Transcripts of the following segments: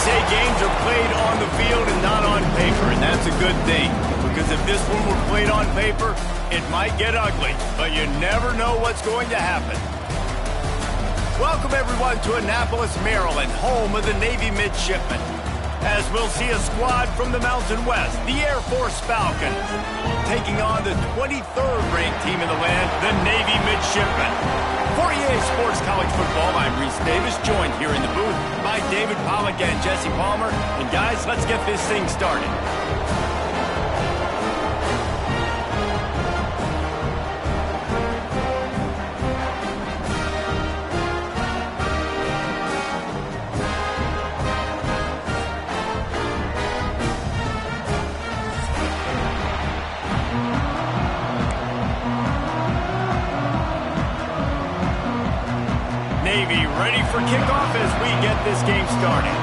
say games are played on the field and not on paper, and that's a good thing. Because if this one were played on paper, it might get ugly, but you never know what's going to happen. Welcome, everyone, to Annapolis, Maryland, home of the Navy Midshipmen. As we'll see a squad from the Mountain West, the Air Force Falcons, taking on the 23rd ranked team in the land, the Navy Midshipmen. For EA Sports College Football, I'm Reese Davis, joined here in the booth by David Pollack and Jesse Palmer. And guys, let's get this thing started. Navy ready for kickoff as we get this game started.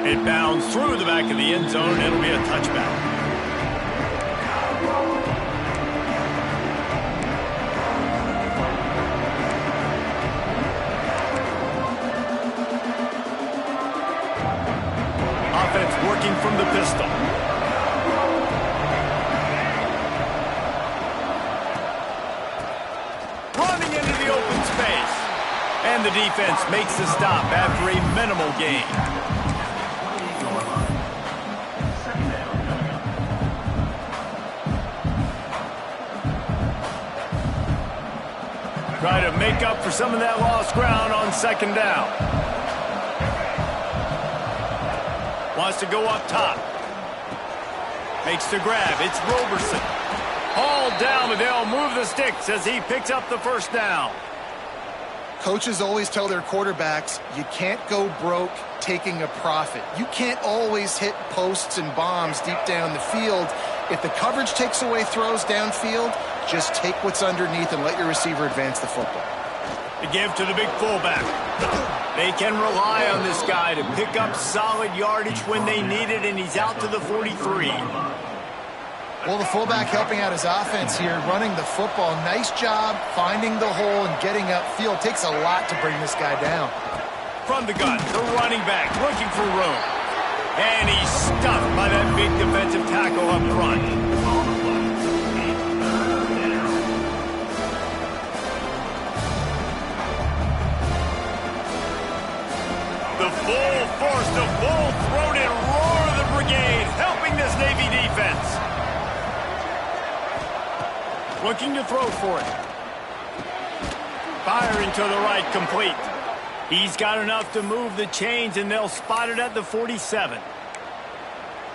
It bounds through the back of the end zone. It'll be a touchback. Offense working from the pistol. Running into the open space. And the defense makes the stop after a minimal gain. Try to make up for some of that lost ground on second down. Wants to go up top. Makes the grab. It's Roberson. Hauled down, but they'll move the sticks as he picks up the first down. Coaches always tell their quarterbacks, you can't go broke taking a profit. You can't always hit posts and bombs deep down the field. If the coverage takes away throws downfield, just take what's underneath and let your receiver advance the football. The give to the big fullback. They can rely on this guy to pick up solid yardage when they need it, and he's out to the 43. Well, the fullback helping out his offense here, running the football. Nice job finding the hole and getting upfield. Takes a lot to bring this guy down. From the gun, the running back looking for room. And he's stuffed by that big defensive tackle up front. The full force, the full-throated roar of the brigade, helping this Navy defense. Looking to throw for it. Firing to the right, complete. He's got enough to move the chains, and they'll spot it at the 47.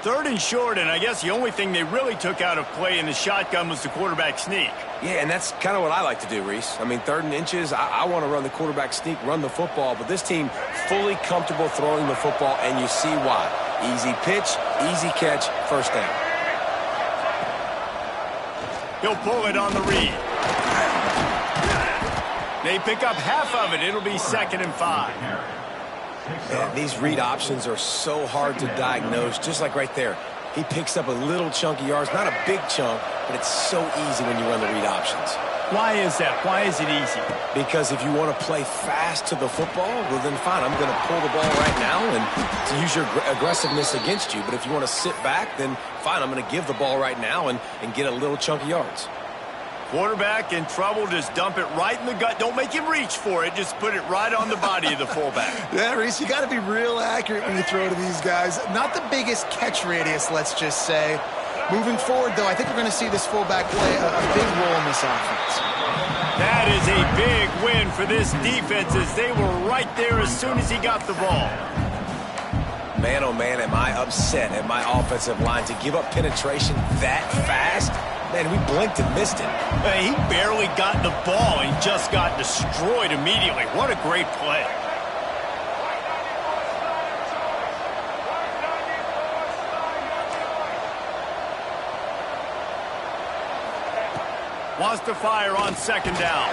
Third and short, and I guess the only thing they really took out of play in the shotgun was the quarterback sneak. Yeah, and that's kind of what I like to do, Reese. I mean, 3rd and inches, I want to run the quarterback sneak, run the football, but this team fully comfortable throwing the football, and you see why. Easy pitch, easy catch, first down. He'll pull it on the read. They pick up half of it. It'll be 2nd and 5. Man, these read options are so hard to diagnose, just like right there. He picks up a little chunk of yards, not a big chunk, but it's so easy when you run the read options. Why is that? Why is it easy? Because if you want to play fast to the football, well, then fine, I'm going to pull the ball right now and to use your aggressiveness against you. But if you want to sit back, then fine, I'm going to give the ball right now and get a little chunk of yards. Quarterback in trouble, just dump it right in the gut. Don't make him reach for it. Just put it right on the body of the fullback. Yeah, Reese, you got to be real accurate when you throw to these guys. Not the biggest catch radius, let's just say. Moving forward, though, I think we're going to see this fullback play a big role in this offense. That is a big win for this defense as they were right there as soon as he got the ball. Man, oh man, am I upset at my offensive line to give up penetration that fast? Man, we blinked and missed it. He barely got the ball and just got destroyed immediately. What a great play. Wants to fire on 2nd down.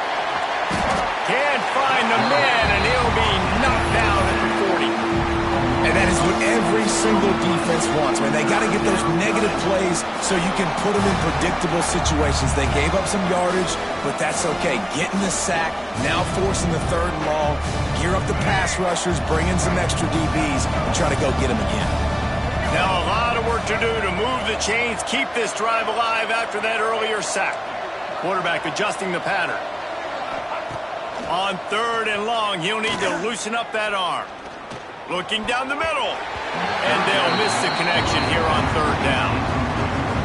Can't find the man, and he'll be knocked down at the 40. And that is what every single defense wants, man. They got to get those negative plays so you can put them in predictable situations. They gave up some yardage, but that's okay. Getting the sack, now forcing the 3rd and long, gear up the pass rushers, bring in some extra DBs, and try to go get them again. Now a lot of work to do to move the chains, keep this drive alive after that earlier sack. Quarterback adjusting the pattern. On 3rd and long, he'll need to loosen up that arm. Looking down the middle. And they'll miss the connection here on 3rd down.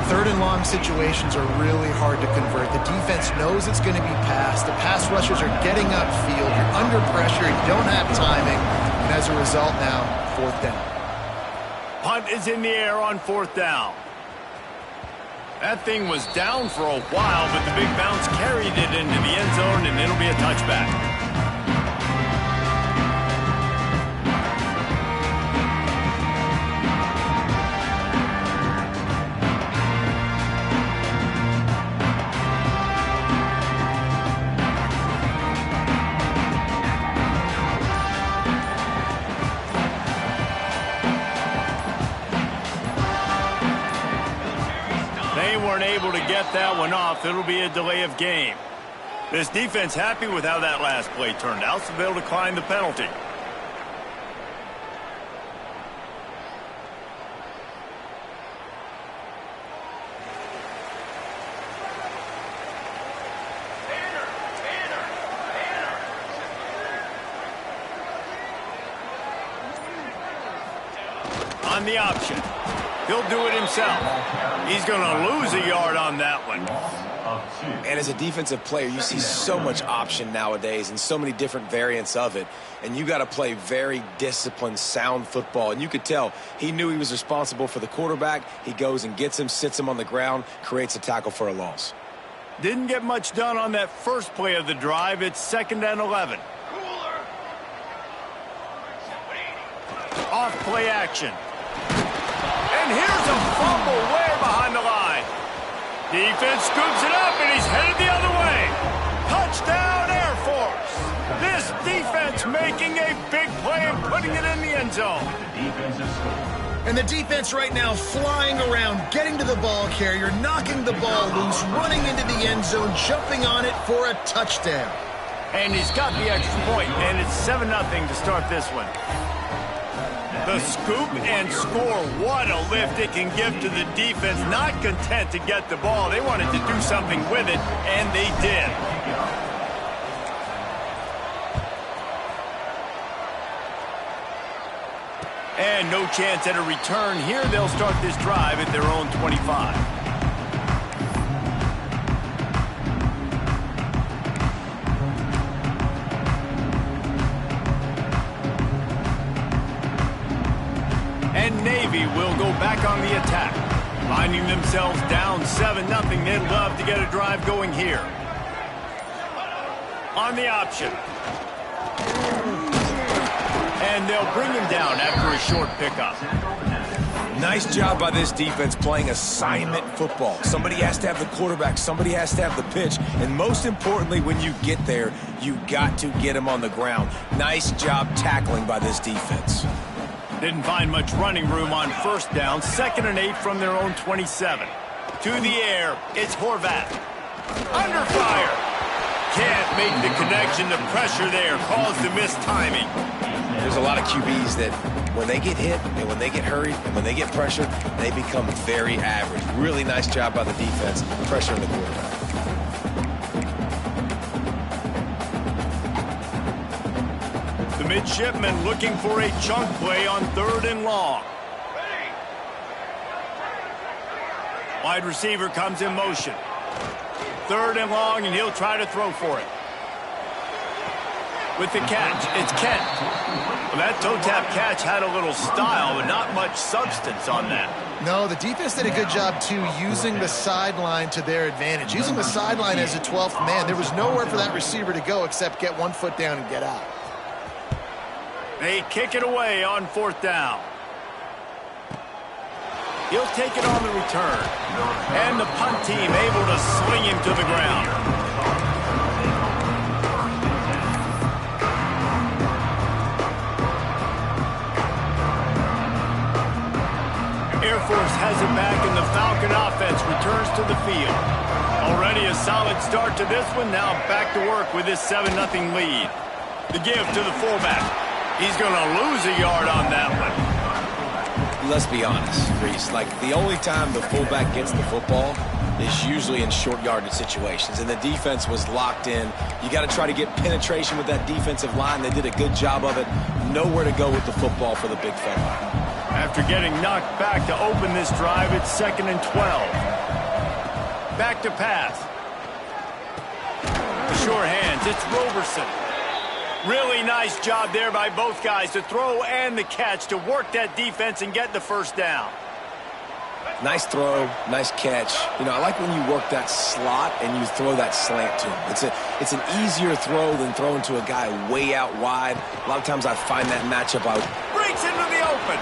3rd and long situations are really hard to convert. The defense knows it's going to be passed. The pass rushers are getting upfield. You're under pressure. You don't have timing. And as a result now, 4th down. Punt is in the air on 4th down. That thing was down for a while, but the big bounce carried it into the end zone, and it'll be a touchback. Able to get that one off. It'll be a delay of game. This defense happy with how that last play turned out, so they'll decline the penalty. On the option. He'll do it himself. He's going to lose a yard on that one. And as a defensive player, you see so much option nowadays and so many different variants of it. And you got to play very disciplined, sound football. And you could tell he knew he was responsible for the quarterback. He goes and gets him, sits him on the ground, creates a tackle for a loss. Didn't get much done on that first play of the drive. It's 2nd and 11. Off play action. And here's a fumble way behind the line. Defense scoops it up, and he's headed the other way. Touchdown, Air Force. This defense making a big play and putting it in the end zone. And the defense right now flying around, getting to the ball carrier, knocking the ball loose, running into the end zone, jumping on it for a touchdown. And he's got the extra point, and it's 7-0 to start this one. The scoop and score, what a lift it can give to the defense. Not content to get the ball. They wanted to do something with it, and they did. And no chance at a return here. They'll start this drive at their own 25. Navy will go back on the attack. Finding themselves down 7-0, they'd love to get a drive going here. On the option. And they'll bring him down after a short pickup. Nice job by this defense playing assignment football. Somebody has to have the quarterback, somebody has to have the pitch, and most importantly, when you get there, you got to get him on the ground. Nice job tackling by this defense. Didn't find much running room on 1st down. 2nd and 8 from their own 27. To the air, it's Horvat. Under fire. Can't make the connection. The pressure there caused the missed timing. There's a lot of QBs that when they get hit and when they get hurried and when they get pressured, they become very average. Really nice job by the defense, pressuring the quarterback. The midshipman looking for a chunk play on 3rd and long. Wide receiver comes in motion. 3rd and long, and he'll try to throw for it. With the catch, it's Kent. Well, that toe-tap catch had a little style, but not much substance on that. No, the defense did a good job, too, using the sideline to their advantage. Using the sideline as a 12th man. There was nowhere for that receiver to go except get 1 foot down and get out. They kick it away on 4th down. He'll take it on the return. And the punt team able to sling him to the ground. Force has it back, and the Falcon offense returns to the field. Already a solid start to this one. Now back to work with this 7-0 lead. The give to the fullback. He's going to lose a yard on that one. Let's be honest, Reese. Like, the only time the fullback gets the football is usually in short yardage situations, and the defense was locked in. You got to try to get penetration with that defensive line. They did a good job of it. Nowhere to go with the football for the big fella. After getting knocked back to open this drive, it's 2nd and 12. Back to pass. Sure hands, it's Roberson. Really nice job there by both guys to throw and the catch to work that defense and get the first down. Nice throw, nice catch. You know, I like when you work that slot and you throw that slant to him. It's an easier throw than throwing to a guy way out wide. A lot of times I find that matchup out. Breaks into the open.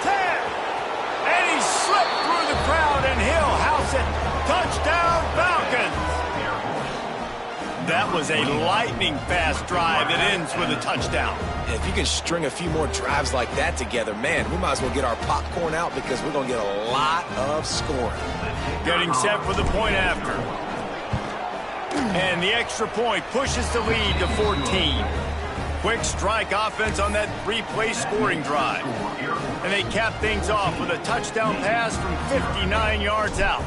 10. And he slipped through the crowd, and he'll house it. Touchdown, Falcons. That was a lightning-fast drive that ends with a touchdown. If you can string a few more drives like that together, man, we might as well get our popcorn out because we're going to get a lot of scoring. Getting set for the point after. And the extra point pushes the lead to 14. Quick strike offense on that 3-play scoring drive. And they cap things off with a touchdown pass from 59 yards out.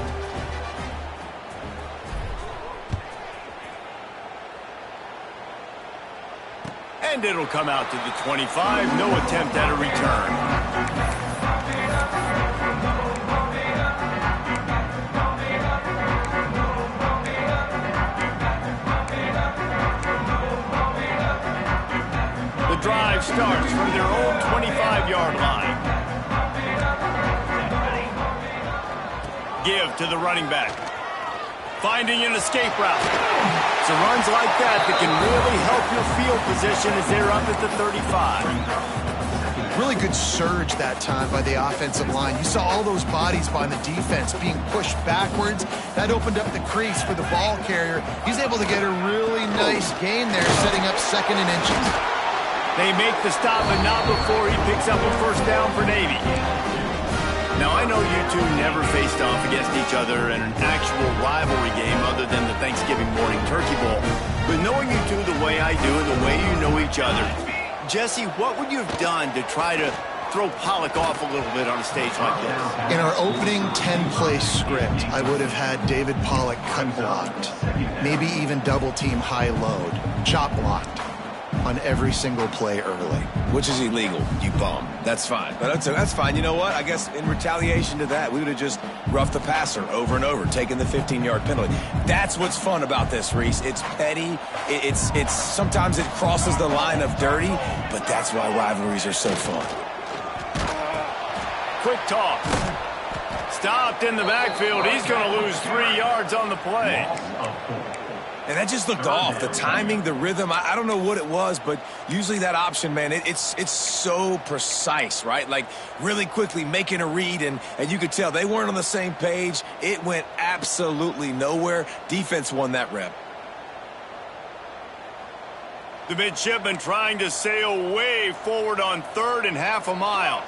And it'll come out to the 25. No attempt at a return. The drive starts from their own 25-yard line. Give to the running back. Finding an escape route. It's runs like that can really help your field position as they're up at the 35. Really good surge that time by the offensive line. You saw all those bodies by the defense being pushed backwards. That opened up the crease for the ball carrier. He's able to get a really nice gain there, setting up 2nd and inches. They make the stop, but not before he picks up a first down for Navy. Now, I know you two never faced off against each other in an actual rivalry game other than the Thanksgiving morning turkey bowl. But knowing you two the way I do and the way you know each other, Jesse, what would you have done to try to throw Pollock off a little bit on a stage like this? In our opening 10-play script, I would have had David Pollock cut blocked, maybe even double-team high load, chop blocked on every single play early. Which is illegal, you bum. That's fine. But that's fine. You know what? I guess in retaliation to that, we would have just roughed the passer over and over, taking the 15-yard penalty. That's what's fun about this, Reese. It's petty. It's sometimes it crosses the line of dirty, but that's why rivalries are so fun. Quick toss. Stopped in the backfield. He's going to lose 3 yards on the play. And that just looked off. The timing, the rhythm, I don't know what it was, but usually that option, man, it's so precise, right? Like, really quickly making a read, and you could tell they weren't on the same page. It went absolutely nowhere. Defense won that rep. The midshipman trying to sail way forward on 3rd and half a mile.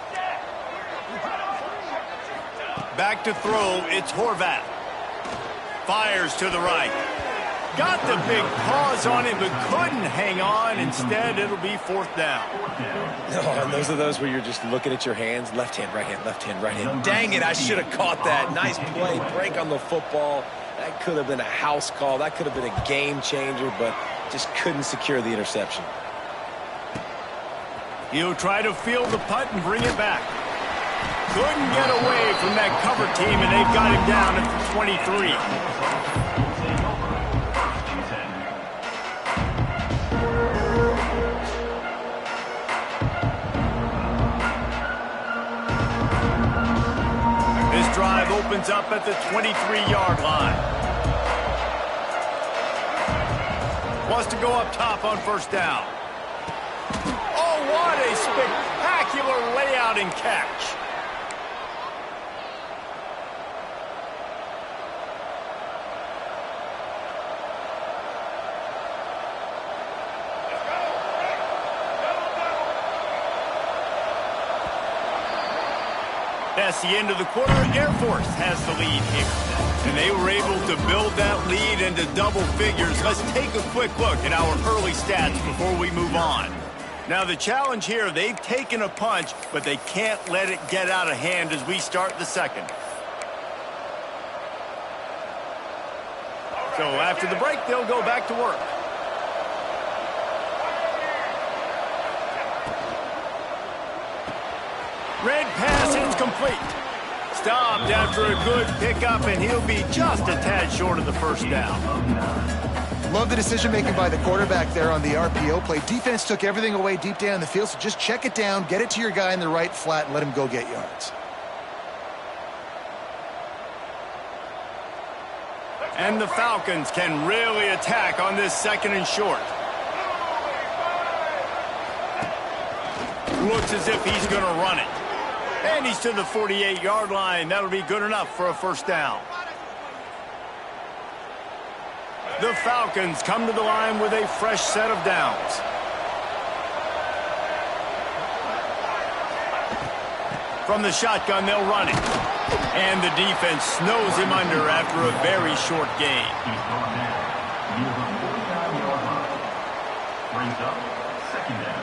Back to throw, it's Horvath. Fires to the right. Got the big paws on it, but couldn't hang on. Instead, it'll be 4th down. Oh, and those are those where you're just looking at your hands. Left hand, right hand, left hand, right hand. Dang it, I should have caught that. Nice play, break on the football. That could have been a house call. That could have been a game changer, but just couldn't secure the interception. He'll try to field the punt and bring it back. Couldn't get away from that cover team, and they've got him down at the 23. This drive opens up at the 23-yard line. Wants to go up top on 1st down. Oh, what a spectacular layout and catch. past the end of the quarter, Air Force has the lead here. And they were able to build that lead into double figures. Let's take a quick look at our early stats before we move on. Now the challenge here, they've taken a punch, but they can't let it get out of hand as we start the second. So after the break, they'll go back to work. Red pass, it's complete. Stopped after a good pickup, and he'll be just a tad short of the first down. Love the decision-making by the quarterback there on the RPO play. Defense took everything away deep down the field, so just check it down, get it to your guy in the right flat, and let him go get yards. And the Falcons can really attack on this second and short. Looks as if he's going to run it. And he's to the 48-yard line. That'll be good enough for a first down. The Falcons come to the line with a fresh set of downs. From the shotgun, they'll run it. And the defense snows him under after a very short gain. Brings up second down.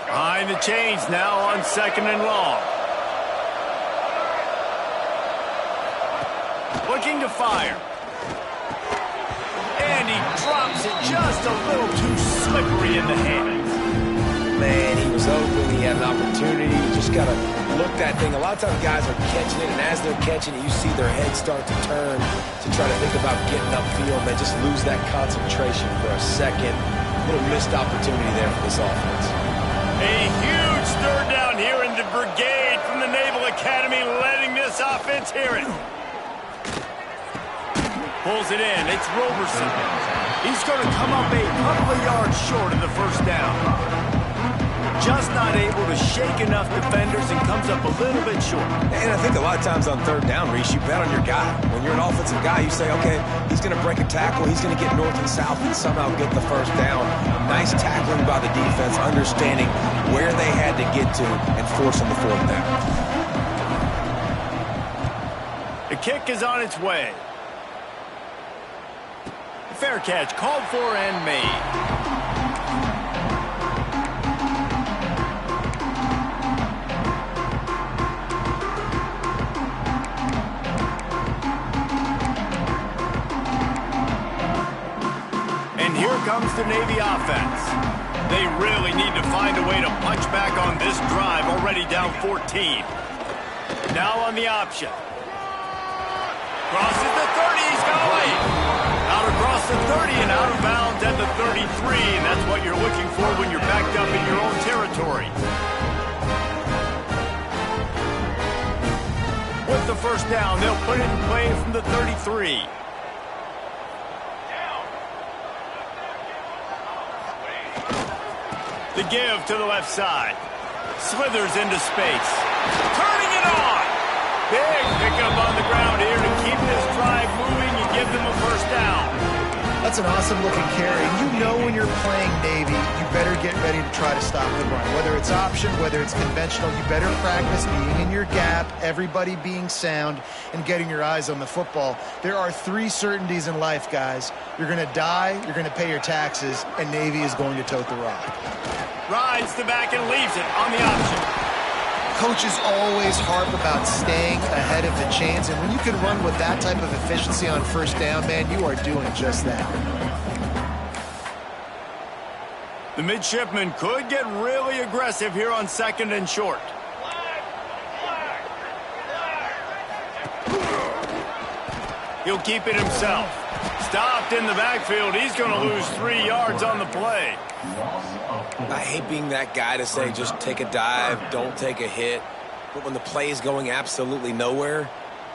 Behind the chains now on second and long. Looking to fire. And he drops it just a little too slippery in the hands. Man, he was open. He had an opportunity. You just got to look that thing. A lot of times guys are catching it, and as they're catching it, you see their head start to turn to try to think about getting upfield. They just lose that concentration for a second. A little missed opportunity there for this offense. A huge third down here in the brigade from the Naval Academy, letting this offense hear it. Pulls it in. It's Roberson. He's going to come up a couple of yards short of the first down. Just not able to shake enough defenders and comes up a little bit short. And I think a lot of times on third down, Reese, you bet on your guy. When you're an offensive guy, you say, okay, he's going to break a tackle, he's going to get north and south and somehow get the first down. Nice tackling by the defense, understanding where they had to get to and forcing the fourth down. The kick is on its way. Fair catch called for and made. Comes the Navy offense. They really need to find a way to punch back on this drive, already down 14. Now on the option. Crosses the 30, he's got away. Out across the 30 and out of bounds at the 33, and that's what you're looking for when you're backed up in your own territory. With the first down, they'll put it in play from the 33. The give to the left side. Slithers into space. Turning it on. Big pickup on the ground here to keep this drive moving and give them a first down. That's an awesome-looking carry. You know when you're playing Navy, you better get ready to try to stop the run. Whether it's option, whether it's conventional, you better practice being in your gap, everybody being sound, and getting your eyes on the football. There are three certainties in life, guys. You're going to die, you're going to pay your taxes, and Navy is going to tote the rock. Rides the back and leaves it on the option. Coaches always harp about staying ahead of the chains, and when you can run with that type of efficiency on first down, man, you are doing just that. The midshipman could get really aggressive here on second and short. He'll keep it himself. Stopped in the backfield. He's going to lose 3 yards on the play. I hate being that guy to say just take a dive, don't take a hit. But when the play is going absolutely nowhere,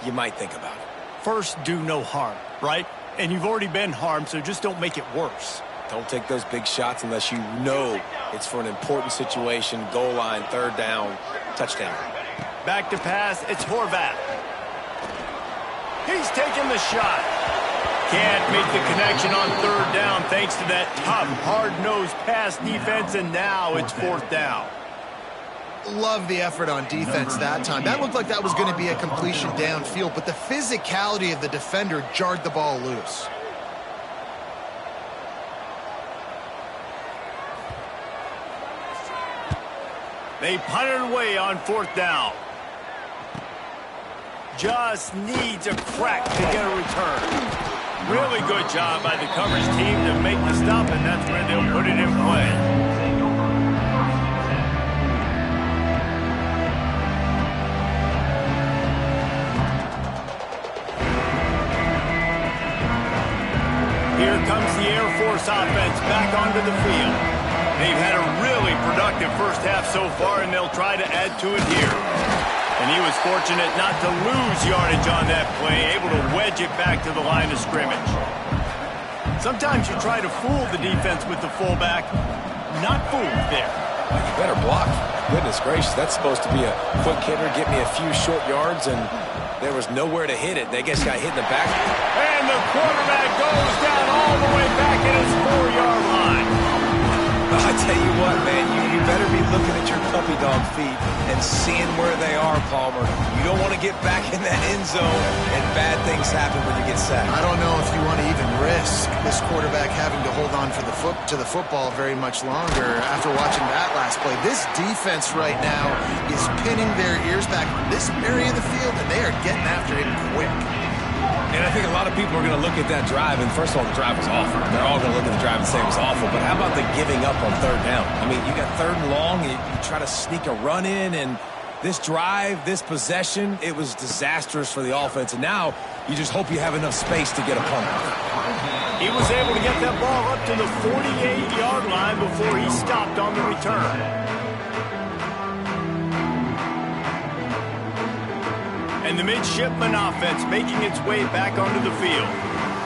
you might think about it. First, do no harm, right? And you've already been harmed, so just don't make it worse. Don't take those big shots unless you know it's for an important situation, goal line, third down, touchdown. Back to pass, it's Horvath. He's taking the shot. Can't make the connection on third down thanks to that tough, hard-nosed pass defense, and now it's fourth down. Love the effort on defense that time. That looked like that was going to be a completion downfield, but the physicality of the defender jarred the ball loose. They punted away on 4th down. Just needs a crack to get a return. Really good job by the coverage team to make the stop, and that's where they'll put it in play. Here comes the Air Force offense back onto the field. They've had a really productive first half so far, and they'll try to add to it here. And he was fortunate not to lose yardage on that play, able to wedge it back to the line of scrimmage. Sometimes you try to fool the defense with the fullback. Not fooled there. Well, you better block. Goodness gracious, that's supposed to be a quick hitter, get me a few short yards, and there was nowhere to hit it. They just got hit in the back. And the quarterback goes down all the way back at his 4-yard line. I tell you what, man, you better be looking at your puppy dog feet and seeing where they are, Palmer. You don't want to get back in that end zone and bad things happen when you get sacked. I don't know if you want to even risk this quarterback having to hold on to the football very much longer after watching that last play. This defense right now is pinning their ears back on this area of the field, and they are getting after him quick. And I think a lot of people are going to look at that drive, and first of all, the drive was awful. They're all going to look at the drive and say it was awful, but how about the giving up on 3rd down? I mean, you got 3rd and long, you try to sneak a run in, and this drive, this possession, it was disastrous for the offense, and now you just hope you have enough space to get a punt. He was able to get that ball up to the 48-yard line before he stopped on the return. And the midshipman offense making its way back onto the field.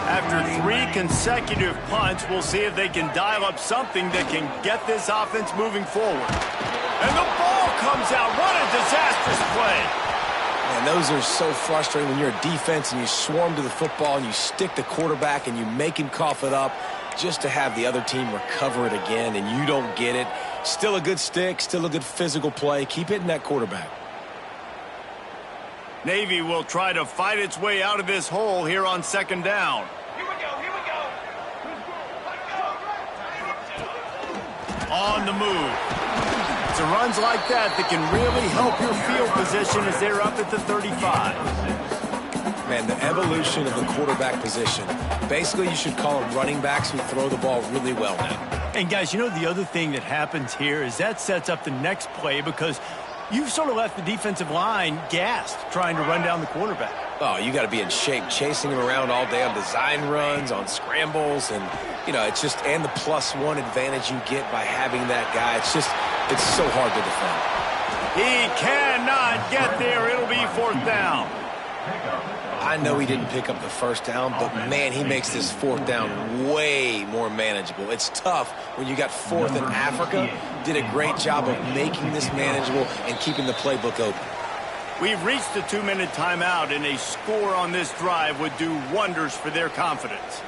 After 3 consecutive punts, we'll see if they can dial up something that can get this offense moving forward. And the ball comes out. What a disastrous play. And those are so frustrating when you're a defense and you swarm to the football and you stick the quarterback and you make him cough it up just to have the other team recover it again and you don't get it. Still a good stick, still a good physical play. Keep hitting that quarterback. Navy will try to fight its way out of this hole here on 2nd down. Here we go, here we go. On the move. It's the runs like that that can really help your field position as they're up at the 35. Man, the evolution of the quarterback position. Basically, you should call them running backs who throw the ball really well now. And guys, you know the other thing that happens here is that sets up the next play because you've sort of left the defensive line gassed trying to run down the quarterback. Oh, you got to be in shape, chasing him around all day on design runs, on scrambles, and, you know, it's just, and the +1 advantage you get by having that guy. It's so hard to defend. He cannot get there. It'll be 4th down. I know he didn't pick up the 1st down, but, man, he makes this 4th down way more manageable. It's tough when you got 4th in Africa. Did a great job of making this manageable and keeping the playbook open. We've reached the 2-minute timeout, and a score on this drive would do wonders for their confidence.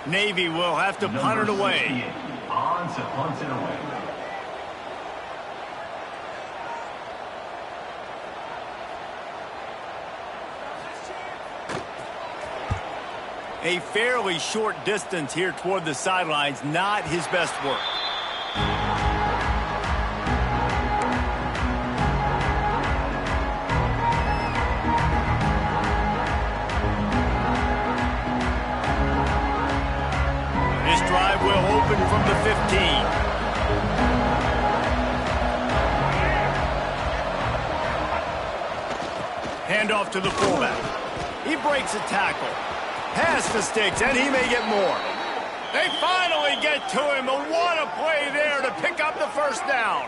Navy will have to punt it away. On to punt it away. A fairly short distance here toward the sidelines, not his best work. This drive will open from the 15. Handoff to the fullback. He breaks a tackle. Pass the sticks, and he may get more. They finally get to him, but what a play there to pick up the 1st down.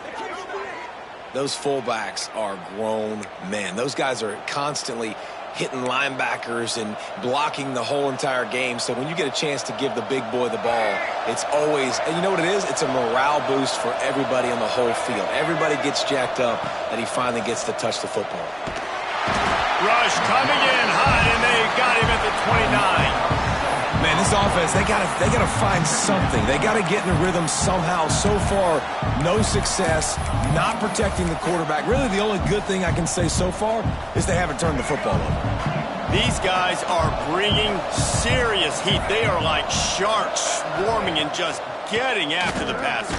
Those fullbacks are grown men. Those guys are constantly hitting linebackers and blocking the whole entire game. So when you get a chance to give the big boy the ball, it's always, and you know what it is? It's a morale boost for everybody on the whole field. Everybody gets jacked up, and he finally gets to touch the football. Rush coming in hot, and they got him at the 29. Man, this offense, they gotta find something. They gotta get in a rhythm somehow. So far, no success, not protecting the quarterback. Really, the only good thing I can say so far is they haven't turned the football over. These guys are bringing serious heat. They are like sharks swarming and just getting after the passer.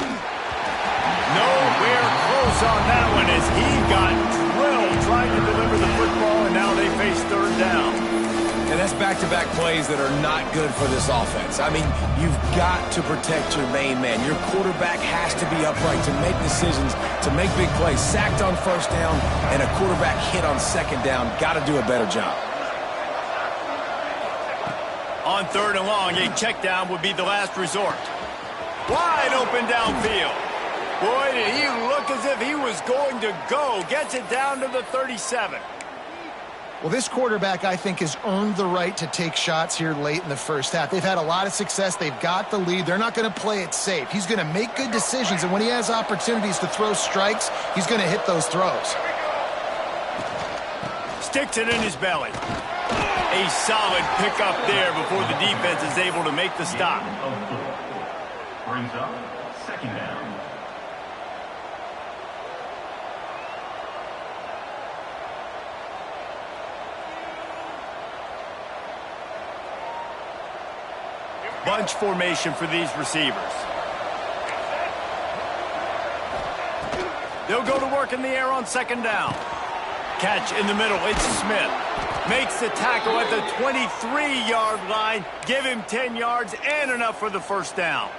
Nowhere close on that one as he got drilled trying to deliver the football, and now they face third down. And that's back-to-back plays that are not good for this offense. I mean, you've got to protect your main man. Your quarterback has to be upright to make decisions, to make big plays. Sacked on first down and a quarterback hit on second down. Got to do a better job. On third and long, a check down would be the last resort. Wide open downfield. Boy, did he look as if he was going to go. Gets it down to the 37. Well, this quarterback, I think, has earned the right to take shots here late in the first half. They've had a lot of success. They've got the lead. They're not going to play it safe. He's going to make good decisions, and when he has opportunities to throw strikes, he's going to hit those throws. Sticks it in his belly. A solid pickup there before the defense is able to make the stop. Brings up second down. Bunch formation for these receivers. They'll go to work in the air on second down. Catch in the middle. It's Smith. Makes the tackle at the 23-yard line. Give him 10 yards and enough for the first down.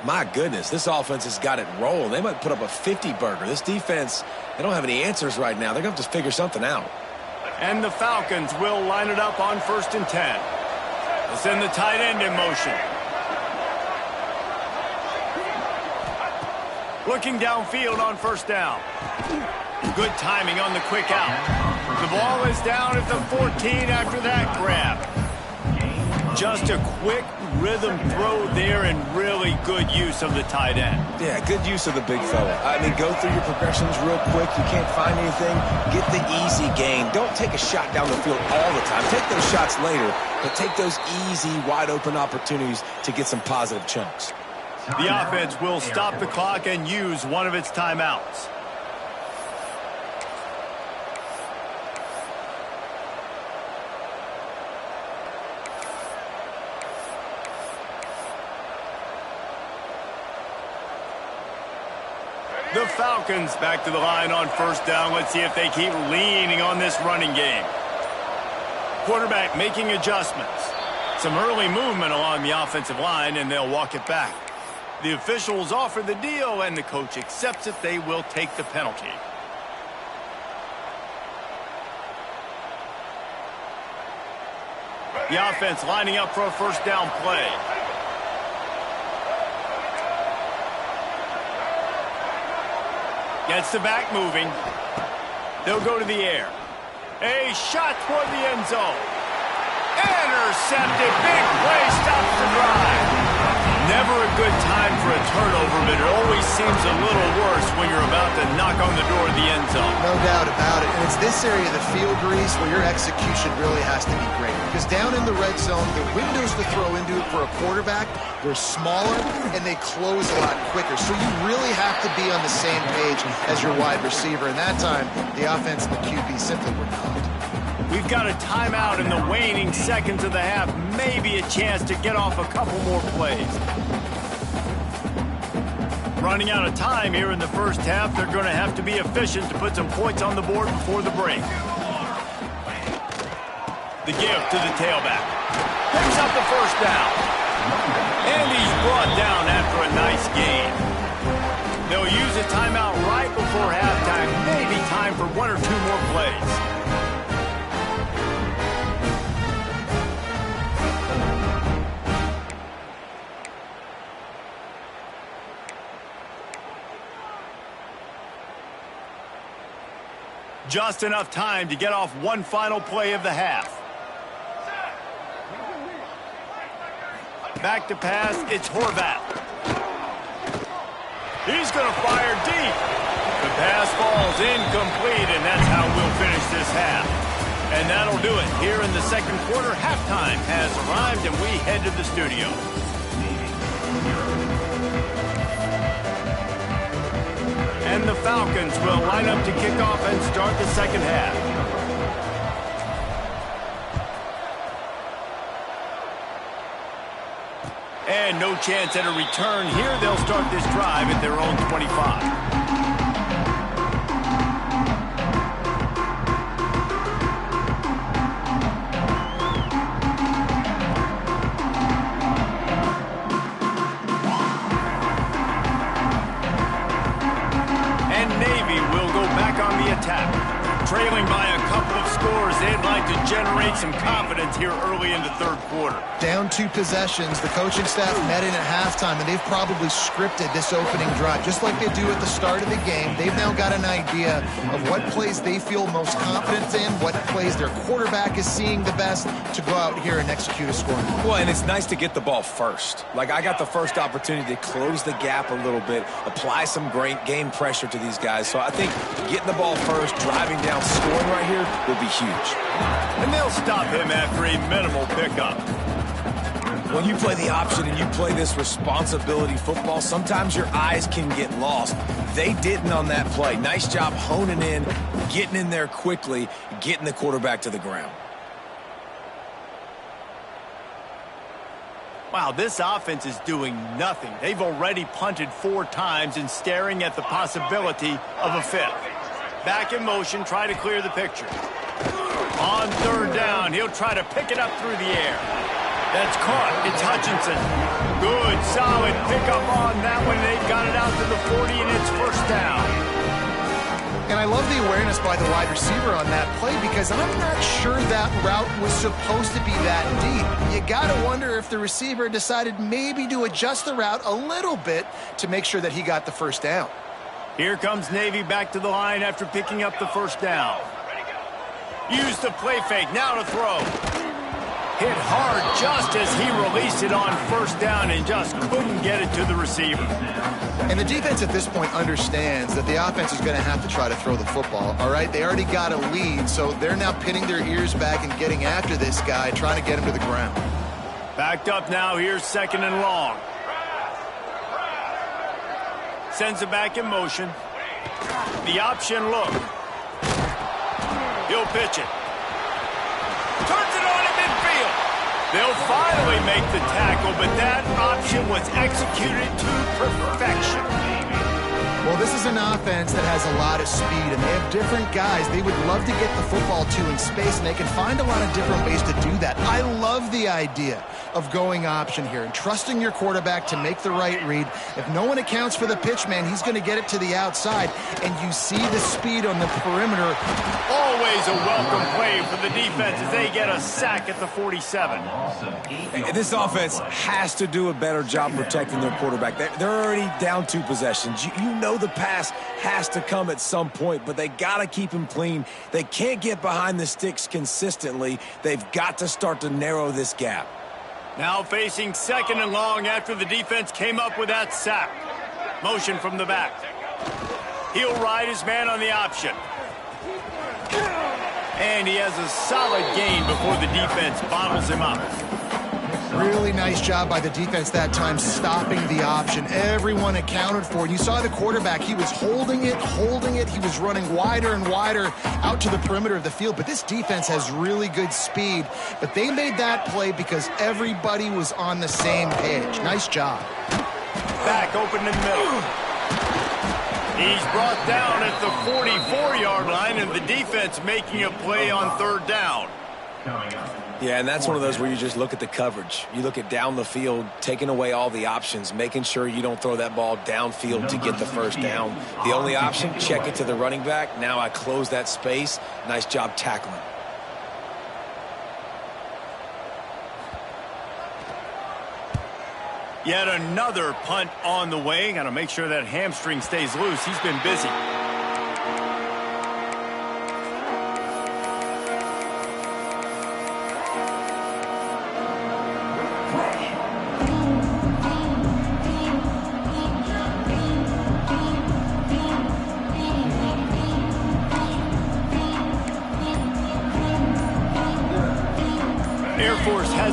My goodness, this offense has got it rolling. They might put up a 50-burger. This defense, they don't have any answers right now. They're going to have to figure something out. And the Falcons will line it up on 1st and 10. They'll send the tight end in motion. Looking downfield on first down. Good timing on the quick out. The ball is down at the 14 after that grab. Just a quick rhythm throw there and really good use of the tight end. Yeah, good use of the big fella. I mean, go through your progressions real quick. You can't find anything. Get the easy gain. Don't take a shot down the field all the time. Take those shots later, but take those easy, wide-open opportunities to get some positive chunks. The offense will stop the clock and use one of its timeouts. The Falcons back to the line on first down. Let's see if they keep leaning on this running game. Quarterback making adjustments. Some early movement along the offensive line, and they'll walk it back. The officials offer the deal, and the coach accepts it. They will take the penalty. The offense lining up for a first down play. Gets the back moving. They'll go to the air. A shot toward the end zone. Intercepted. Big play. Stops the drive. Never a good time for a turnover, but it always seems a little worse when you're about to knock on the door of the end zone. No doubt about it. And it's this area of the field, Reese, where your execution really has to be great. Because down in the red zone, the windows to throw into it for a quarterback, they're smaller and they close a lot quicker. So you really have to be on the same page as your wide receiver. And that time, the offense and the QB simply were not. We've got a timeout in the waning seconds of the half. Maybe a chance to get off a couple more plays. Running out of time here in the first half. They're going to have to be efficient to put some points on the board before the break. The give to the tailback. Picks up the first down. And he's brought down after a nice gain. They'll use a timeout right before halftime. Maybe time for one or two more plays. Just enough time to get off one final play of the half. Back to pass, it's Horvath. He's going to fire deep. The pass falls incomplete, and that's how we'll finish this half. And that'll do it here in the second quarter. Halftime has arrived, and we head to the studio. And the Falcons will line up to kick off and start the second half. And no chance at a return here. They'll start this drive at their own 25. Trailing by a couple of scores, they'd like to generate some confidence here early in the third quarter. Down 2 possessions, the coaching staff met in at halftime, and they've probably scripted this opening drive. Just like they do at the start of the game, they've now got an idea of what plays they feel most confident in, what plays their quarterback is seeing the best to go out here and execute a score. Well, and it's nice to get the ball first. Like, I got the first opportunity to close the gap a little bit, apply some great game pressure to these guys. So I think getting the ball first, driving down, scoring right here will be huge. And they'll stop him after a minimal pickup. When you play the option and you play this responsibility football, sometimes your eyes can get lost. They didn't on that play. Nice job honing in, getting in there quickly, getting the quarterback to the ground. Wow, this offense is doing nothing. They've already punted 4 times and staring at the possibility of a 5th. Back in motion, try to clear the picture. On third down, he'll try to pick it up through the air. That's caught. It's Hutchinson. Good, solid pickup on that one. They've got it out to the 40, and it's first down. And I love the awareness by the wide receiver on that play because I'm not sure that route was supposed to be that deep. You got to wonder if the receiver decided maybe to adjust the route a little bit to make sure that he got the first down. Here comes Navy back to the line after picking up the first down. Use the play fake, now to throw. Hit hard just as he released it on first down and just couldn't get it to the receiver. And the defense at this point understands that the offense is going to have to try to throw the football, all right? They already got a lead, so they're now pinning their ears back and getting after this guy, trying to get him to the ground. Backed up now, here's second and long. Sends it back in motion. The option look. He'll pitch it. Turns it on in midfield. They'll finally make the tackle, but that option was executed to perfection. Well, this is an offense that has a lot of speed, and they have different guys they would love to get the football to in space, and they can find a lot of different ways to do that. I love the idea of going option here and trusting your quarterback to make the right read. If no one accounts for the pitch, man, he's going to get it to the outside, and you see the speed on the perimeter. Always a welcome play for the defense as they get a sack at the 47. This offense has to do a better job protecting their quarterback. They're already down 2 possessions. You know the pass has to come at some point, but they got to keep him clean. They can't get behind the sticks consistently. They've got to start to narrow this gap. Now facing second and long after the defense came up with that sack. Motion from the back. He'll ride his man on the option. And he has a solid gain before the defense bottles him up. Really nice job by the defense that time, stopping the option. Everyone accounted for it. You saw the quarterback. He was holding it. He was running wider and wider out to the perimeter of the field. But this defense has really good speed. But they made that play because everybody was on the same page. Nice job. Back open in the middle. He's brought down at the 44-yard line, and the defense making a play on third down. Yeah, and that's one of those where you just look at the coverage. You look at down the field, taking away all the options, making sure you don't throw that ball downfield to get the first down. The only option, check it to the running back. Now I close that space. Nice job tackling. Yet another punt on the way. Got to make sure that hamstring stays loose. He's been busy.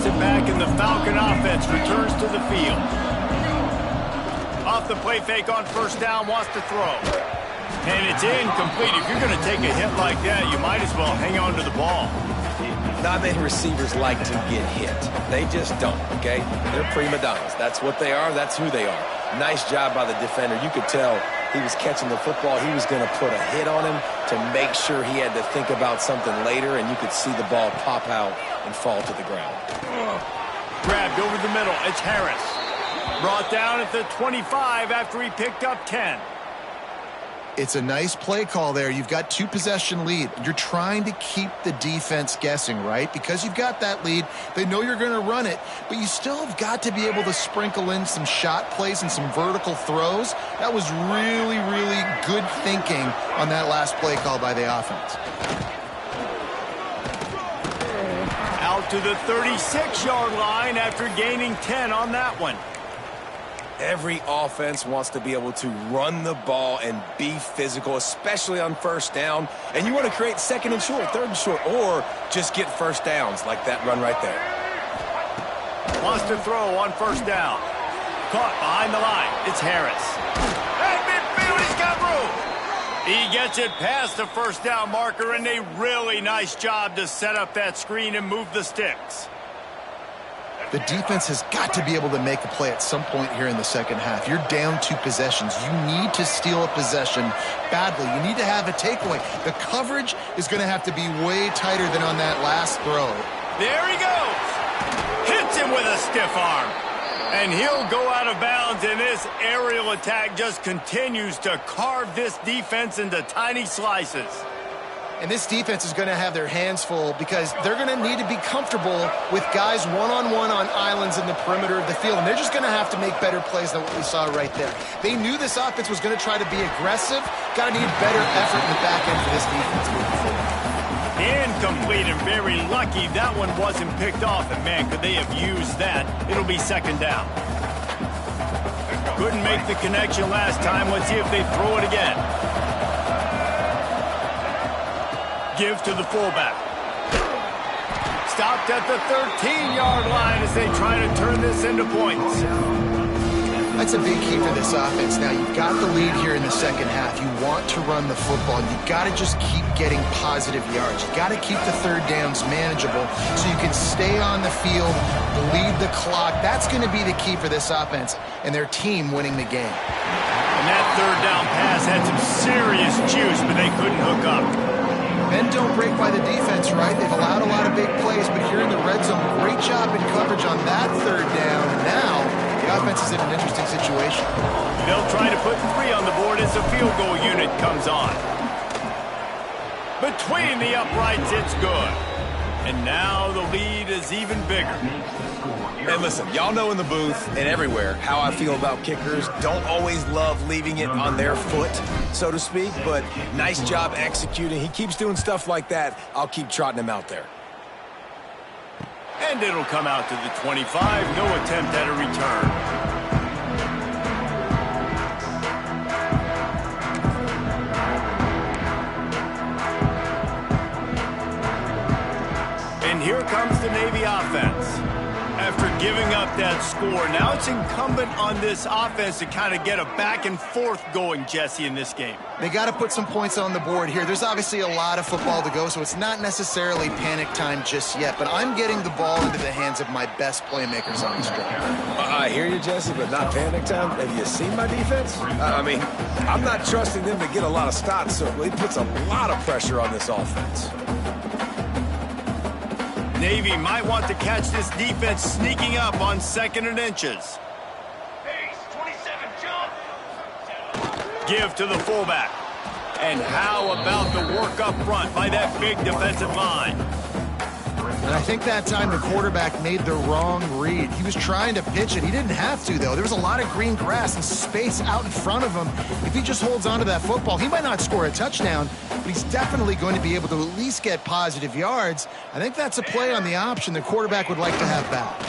throws it back, and the Falcon offense returns to the field. Off the play fake on first down, wants to throw. And it's incomplete. If you're going to take a hit like that, you might as well hang on to the ball. Not many receivers like to get hit. They just don't, okay? They're prima donnas. That's what they are. That's who they are. Nice job by the defender. You could tell he was catching the football. He was going to put a hit on him to make sure he had to think about something later, and you could see the ball pop out and fall to the ground. Grabbed over the middle. It's Harris. Brought down at the 25 after he picked up 10. It's a nice play call there. You've got 2-possession lead. You're trying to keep the defense guessing, right? Because you've got that lead, they know you're going to run it, but you still have got to be able to sprinkle in some shot plays and some vertical throws. That was really, really good thinking on that last play call by the offense. Out to the 36-yard line after gaining 10 on that one. Every offense wants to be able to run the ball and be physical, especially on first down. And you want to create second and short, third and short, or just get first downs like that run right there. Wants to throw on first down. Caught behind the line. It's Harris. At midfield, he's got room. He gets it past the first down marker, and a really nice job to set up that screen and move the sticks. The defense has got to be able to make a play at some point here in the second half. You're down 2 possessions. You need to steal a possession badly. You need to have a takeaway. The coverage is going to have to be way tighter than on that last throw. There he goes. Hits him with a stiff arm. And he'll go out of bounds, and this aerial attack just continues to carve this defense into tiny slices. And this defense is going to have their hands full because they're going to need to be comfortable with guys one-on-one on islands in the perimeter of the field. And they're just going to have to make better plays than what we saw right there. They knew this offense was going to try to be aggressive. Got to need better effort in the back end for this defense moving forward. Incomplete, and very lucky that one wasn't picked off. And, man, could they have used that? It'll be second down. Couldn't make the connection last time. Let's see if they throw it again. Give to the fullback. Stopped at the 13-yard line as they try to turn this into points. That's a big key for this offense. Now, you've got the lead here in the second half. You want to run the football. You've got to just keep getting positive yards. You've got to keep the third downs manageable so you can stay on the field, bleed the clock. That's going to be the key for this offense and their team winning the game. And that third down pass had some serious juice, but they couldn't hook up. Men don't break by the defense, right? They've allowed a lot of big plays, but here in the red zone, great job in coverage on that third down. And now the offense is in an interesting situation. They'll try to put 3 on the board as the field goal unit comes on. Between the uprights, it's good. And now the lead is even bigger. And listen, y'all know in the booth and everywhere how I feel about kickers. Don't always love leaving it on their foot, so to speak, but nice job executing. He keeps doing stuff like that. I'll keep trotting him out there. And it'll come out to the 25. No attempt at a return. And here comes the Navy offense. After giving up that score, now it's incumbent on this offense to kind of get a back and forth going, Jesse, in this game. They got to put some points on the board here. There's obviously a lot of football to go, so it's not necessarily panic time just yet, but I'm getting the ball into the hands of my best playmakers on this drive. I hear you, Jesse, but not panic time. Have you seen my defense? I mean, I'm not trusting them to get a lot of stops, so it puts a lot of pressure on this offense. Navy might want to catch this defense sneaking up on 2nd and inches. Pace, 27, jump. Give to the fullback. And how about the work up front by that big defensive line? And I think that time the quarterback made the wrong read. He was trying to pitch it. He didn't have to, though. There was a lot of green grass and space out in front of him. If he just holds on to that football, he might not score a touchdown, but he's definitely going to be able to at least get positive yards. I think that's a play on the option the quarterback would like to have back.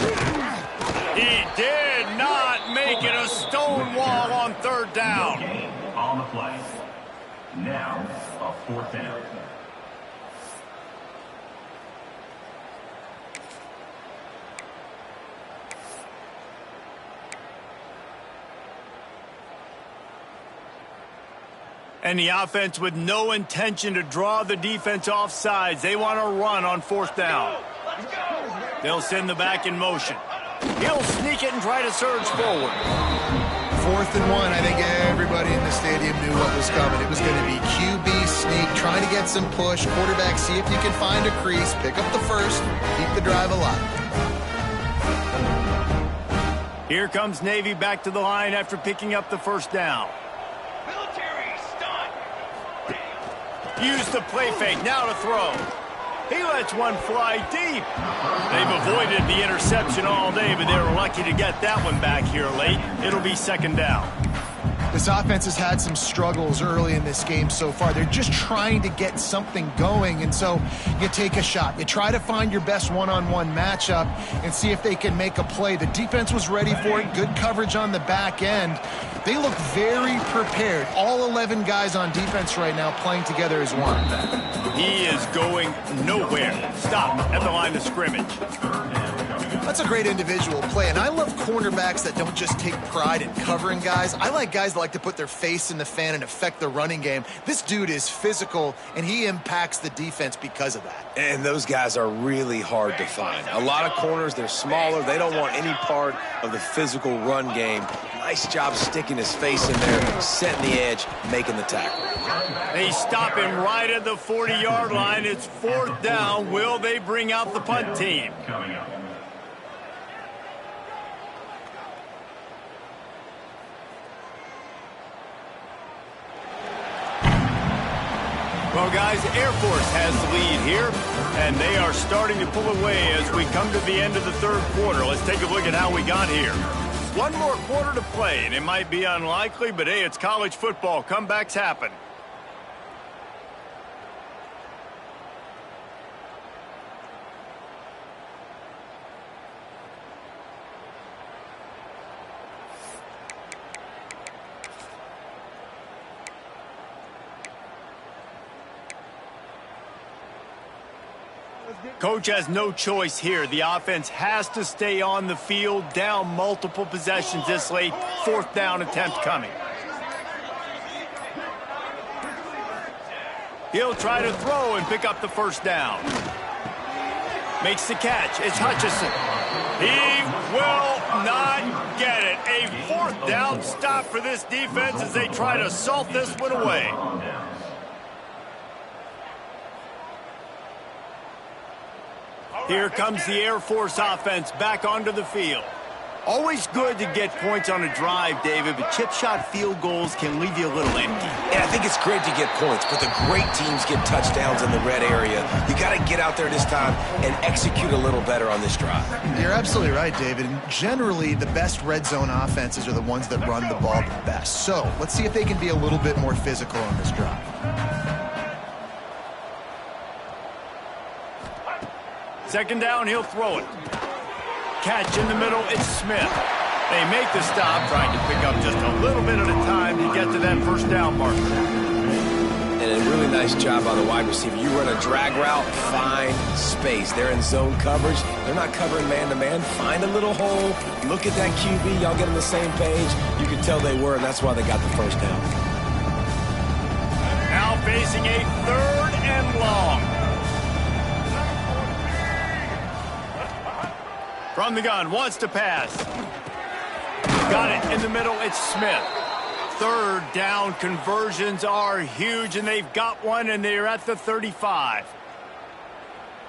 He did not make it a stone wall on 3rd down. Game on the play. Now, a 4th down. And the offense with no intention to draw the defense off sides. They want to run on 4th down. They'll send the back in motion. He'll sneak it and try to surge forward. 4th and 1, I think everybody in the stadium knew what was coming. It was going to be QB sneak, trying to get some push. Quarterback, see if you can find a crease, pick up the first, keep the drive alive. Here comes Navy back to the line after picking up the 1st down. Use the play fake, now to throw. He lets one fly deep. They've avoided the interception all day, but they were lucky to get that one back here late. It'll be 2nd down. This offense has had some struggles early in this game so far. They're just trying to get something going, and so you take a shot. You try to find your best one-on-one matchup and see if they can make a play. The defense was ready for it. Good coverage on the back end. They look very prepared. All 11 guys on defense right now playing together as one. He is going nowhere. Stop at the line of scrimmage. That's a great individual play, and I love cornerbacks that don't just take pride in covering guys. I like guys that like to put their face in the fan and affect the running game. This dude is physical, and he impacts the defense because of that. And those guys are really hard to find. A lot of corners, they're smaller. They don't want any part of the physical run game. Nice job sticking his face in there, setting the edge, making the tackle. They stop him right at the 40-yard line. It's 4th down. Will they bring out the punt team? Well, guys, Air Force has the lead here, and they are starting to pull away as we come to the end of the 3rd quarter. Let's take a look at how we got here. One more quarter to play, and it might be unlikely, but hey, it's college football. Comebacks happen. Coach has no choice here. The offense has to stay on the field, down multiple possessions this late. 4th down attempt coming. He'll try to throw and pick up the 1st down. Makes the catch. It's Hutchinson. He will not get it. A 4th down stop for this defense as they try to salt this one away. Here comes the Air Force offense back onto the field. Always good to get points on a drive, David, but chip shot field goals can leave you a little empty. And I think it's great to get points, but the great teams get touchdowns in the red area. You got to get out there this time and execute a little better on this drive. You're absolutely right, David. Generally, the best red zone offenses are the ones that run the ball the best. So let's see if they can be a little bit more physical on this drive. 2nd down, he'll throw it. Catch in the middle, it's Smith. They make the stop, trying to pick up just a little bit at a time to get to that 1st down marker. And a really nice job by the wide receiver. You run a drag route, find space. They're in zone coverage. They're not covering man-to-man. Find a little hole. Look at that QB. Y'all get on the same page. You can tell they were, and that's why they got the 1st down. Now facing a 3rd and long. From the gun, wants to pass. Got it in the middle, it's Smith. 3rd down conversions are huge, and they've got one, and they're at the 35.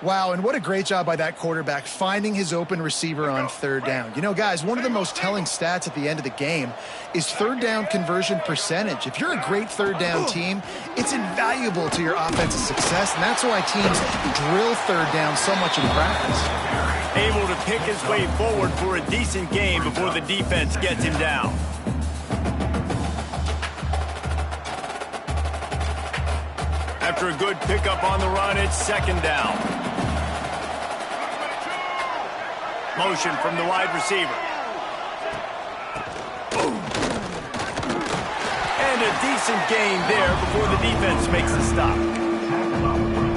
Wow, and what a great job by that quarterback finding his open receiver on 3rd down. You know, guys, one of the most telling stats at the end of the game is 3rd down conversion percentage. If you're a great 3rd down team, it's invaluable to your offensive success, and that's why teams drill 3rd down so much in practice. Able to pick his way forward for a decent game before the defense gets him down. After a good pickup on the run, it's 2nd down. Motion from the wide receiver. Boom. And a decent gain there before the defense makes the stop.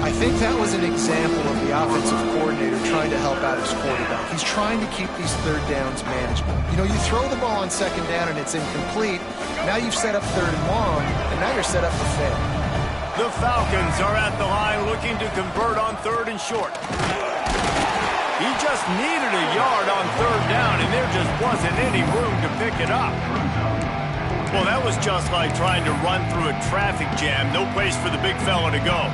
I think that was an example of the offensive coordinator trying to help out his quarterback. He's trying to keep these third downs manageable. You know, you throw the ball on second down and it's incomplete. Now you've set up third and long, and now you're set up to fail. The Falcons are at the line looking to convert on third and short. He just needed a yard on third down, and there just wasn't any room to pick it up. Well, that was just like trying to run through a traffic jam. No place for the big fella to go.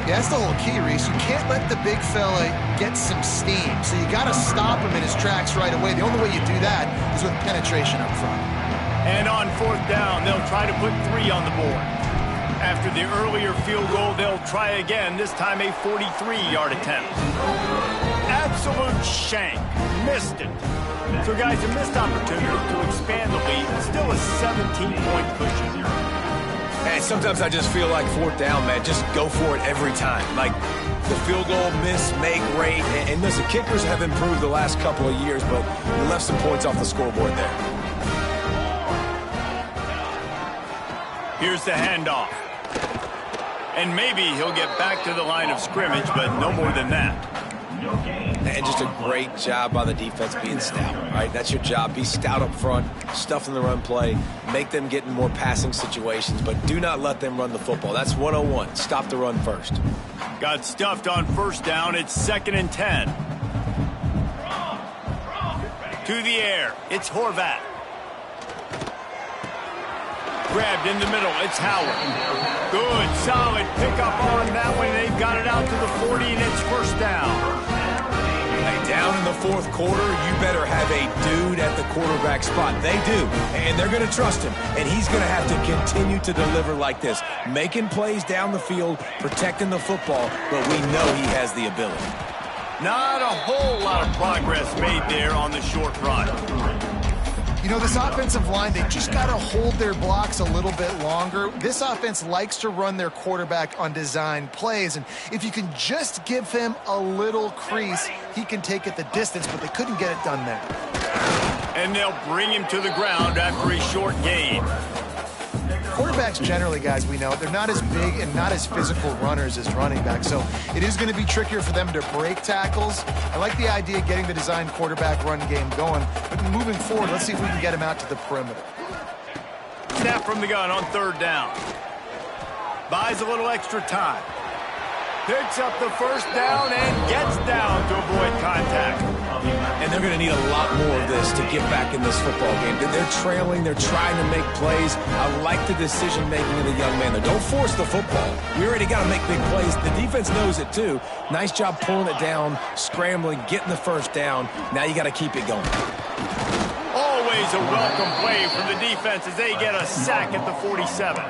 Yeah, that's the whole key, Reese. You can't let the big fella get some steam. So you got to stop him in his tracks right away. The only way you do that is with penetration up front. And on fourth down, they'll try to put 3 on the board. After the earlier field goal, they'll try again, this time a 43-yard attempt. Absolute shank. Missed it. So, guys, a missed opportunity to expand the lead. Still a 17-point cushion. And sometimes I just feel like fourth down, man, just go for it every time. Like the field goal miss, make rate. And listen, kickers have improved the last couple of years, but you left some points off the scoreboard there. Here's the handoff. And maybe he'll get back to the line of scrimmage, but no more than that. And just a great job by the defense being stout, right? That's your job. Be stout up front, stuff in the run play, make them get in more passing situations, but do not let them run the football. That's 101. Stop the run first. Got stuffed on first down. It's 2nd and 10. To the air. It's Horvat. Grabbed in the middle. It's Howard. Good, solid pickup on that one. They've got it out to the 40, and it's first down. Down in the fourth quarter, you better have a dude at the quarterback spot. They do, and they're going to trust him, and he's going to have to continue to deliver like this, making plays down the field, protecting the football, but we know he has the ability. Not a whole lot of progress made there on the short run. You know, this offensive line, they just got to hold their blocks a little bit longer. This offense likes to run their quarterback on design plays, and if you can just give him a little crease, he can take it the distance, but they couldn't get it done there. And they'll bring him to the ground after a short gain. Quarterbacks generally, guys, we know, they're not as big and not as physical runners as running backs, so it is going to be trickier for them to break tackles. I like the idea of getting the design quarterback run game going, but moving forward, let's see if we can get him out to the perimeter. Snap from the gun on third down. Buys a little extra time. Picks up the first down and gets down to avoid contact. And they're going to need a lot more of this to get back in this football game. They're trailing. They're trying to make plays. I like the decision-making of the young man there. Don't force the football. We already got to make big plays. The defense knows it, too. Nice job pulling it down, scrambling, getting the first down. Now you got to keep it going. Always a welcome play from the defense as they get a sack at the 47.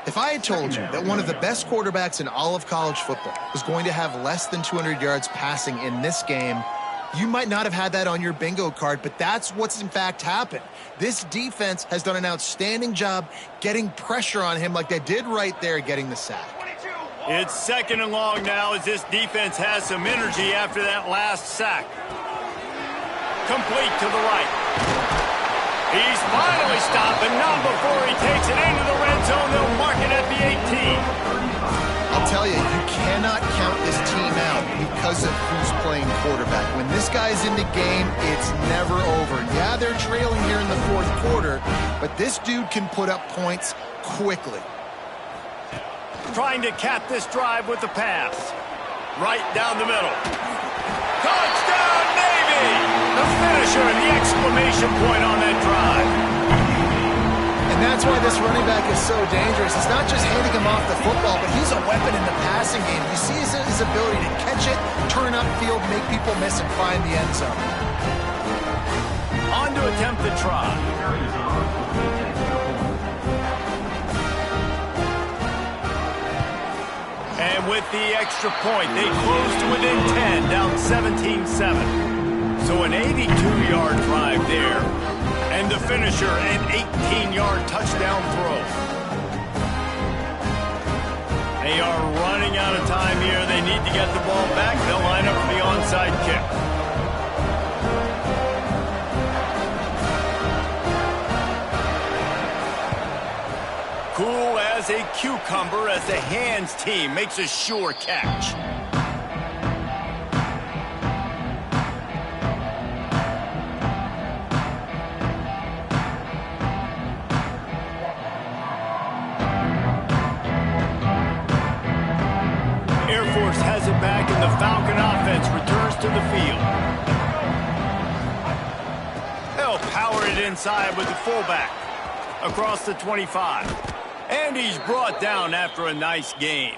If I had told you that one of the best quarterbacks in all of college football was going to have less than 200 yards passing in this game, you might not have had that on your bingo card, but that's what's in fact happened. This defense has done an outstanding job getting pressure on him like they did right there, getting the sack. It's 2nd and long now as this defense has some energy after that last sack. Complete to the right. He's finally stopped, but not before he takes it into the red zone. They'll mark it at the 18. I'll tell you, you cannot count this team out because of who's playing quarterback. When this guy's in the game, it's never over. Yeah, they're trailing here in the fourth quarter, but this dude can put up points quickly. Trying to cap this drive with the pass. Right down the middle. Touchdown, Navy! The finisher and the exclamation point on that drive. And that's why this running back is so dangerous. It's not just handing him off the football, but he's a weapon in the passing game. You see his ability to catch it, turn upfield, make people miss, and find the end zone. On to attempt the try. And with the extra point, they close to within 10, down 17-7. So an 82-yard drive there. And the finisher, an 18-yard touchdown throw. They are running out of time here. They need to get the ball back. They'll line up for the onside kick. Cool as as a cucumber as the hands team makes a sure catch. Air Force has it back, and the Falcon offense returns to the field. They'll power it inside with the fullback across the 25. And he's brought down after a nice gain.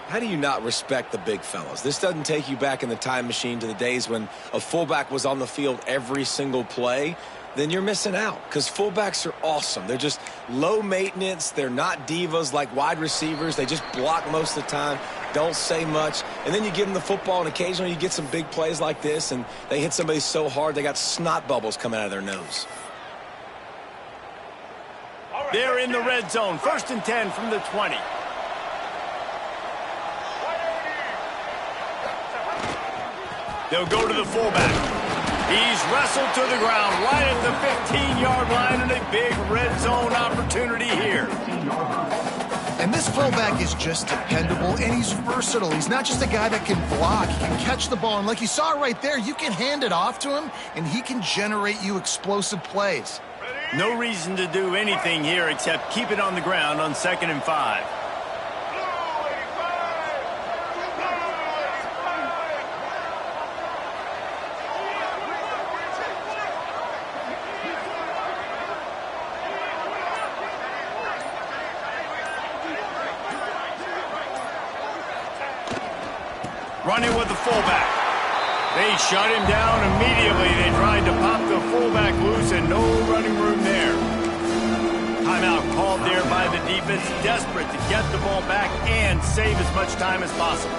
How do you not respect the big fellas? This doesn't take you back in the time machine to the days when a fullback was on the field every single play. Then you're missing out, because fullbacks are awesome. They're just low maintenance. They're not divas like wide receivers. They just block most of the time, don't say much. And then you give them the football, and occasionally you get some big plays like this, and they hit somebody so hard they got snot bubbles coming out of their nose. They're in the red zone. 1st and 10 from the 20. They'll go to the fullback. He's wrestled to the ground right at the 15-yard line, and a big red zone opportunity here. And this fullback is just dependable, and he's versatile. He's not just a guy that can block. He can catch the ball, and like you saw right there, you can hand it off to him, and he can generate you explosive plays. No reason to do anything here except keep it on the ground on 2nd and 5. Running with the fullback. They shut him down immediately. They tried to pop the fullback loose, and no running room there. Timeout called there by the defense, desperate to get the ball back and save as much time as possible.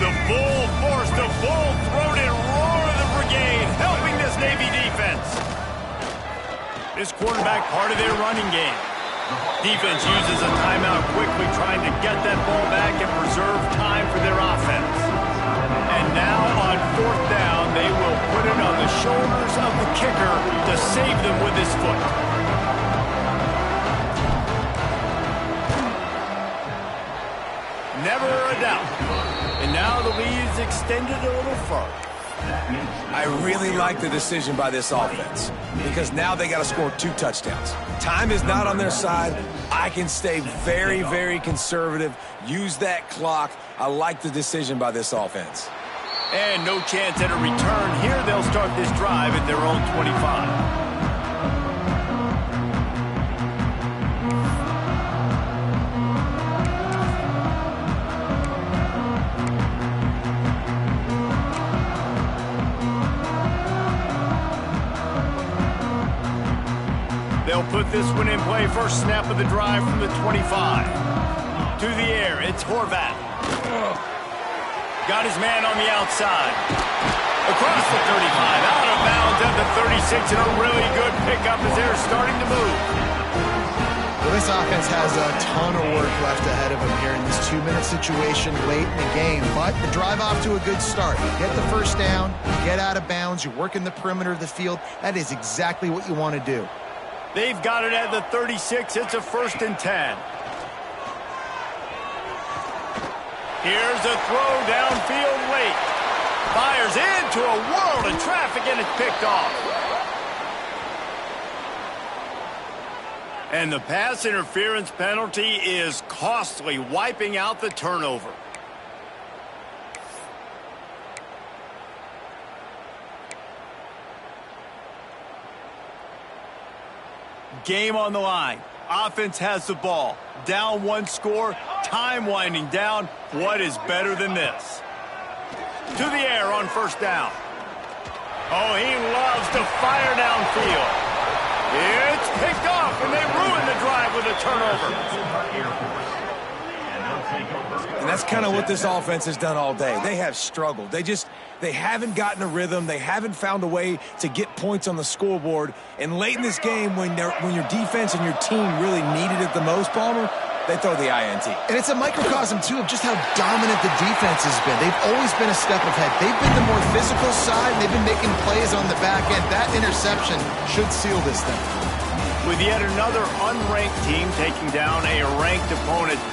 The bull forced a full-throated roar of the brigade, helping this Navy defense. This quarterback part of their running game. Defense uses a timeout quickly, trying to get that ball back and preserve time for their offense. And now on 4th down, they will put it on the shoulders of the kicker to save them with his foot. Never a doubt. And now the lead's extended a little further. I really like the decision by this offense, because now they got to score 2 touchdowns. Time is not on their side. I can stay very, very conservative, use that clock. I like the decision by this offense. And no chance at a return here. They'll start this drive at their own 25. They'll put this one in play. First snap of the drive from the 25. To the air, it's Horvat. Got his man on the outside. Across the 35, out of bounds at the 36, and a really good pickup as they're starting to move. Well, this offense has a ton of work left ahead of them here in this 2-minute situation late in the game. But the drive off to a good start. You get the first down, you get out of bounds, you're working the perimeter of the field. That is exactly what you want to do. They've got it at the 36. It's a 1st and 10. Here's a throw downfield late. Fires into a world of traffic, and it's picked off. And the pass interference penalty is costly, wiping out the turnover. Game on the line. Offense has the ball. Down 1 score. Time winding down. What is better than this? To the air on 1st down. Oh, he loves to fire downfield. It's picked off, and they ruin the drive with a turnover. And that's kind of what this offense has done all day. They have struggled. They haven't gotten a rhythm. They haven't found a way to get points on the scoreboard. And late in this game, when your defense and your team really needed it the most, Palmer, they throw the INT. And it's a microcosm, too, of just how dominant the defense has been. They've always been a step ahead. They've been the more physical side, and they've been making plays on the back end. That interception should seal this thing. With yet another unranked team taking down a ranked opponent,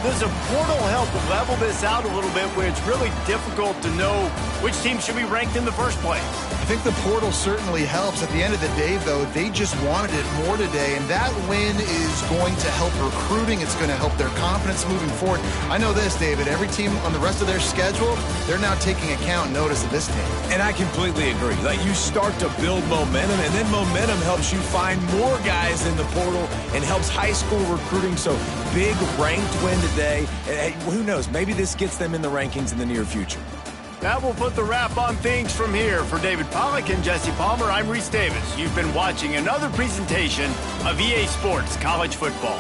does a portal help level this out a little bit where it's really difficult to know which team should be ranked in the first place? I think the portal certainly helps. At the end of the day, though, they just wanted it more today, and that win is going to help recruiting. It's going to help their confidence moving forward. I know this, David. Every team on the rest of their schedule, they're now taking account and notice of this team. And I completely agree. Like, you start to build momentum, and then momentum helps you find more guys in the portal and helps high school recruiting. So big ranked win today. And who knows? Maybe this gets them in the rankings in the near future. That will put the wrap on things from here. For David Pollack and Jesse Palmer, I'm Reese Davis. You've been watching another presentation of EA Sports College Football.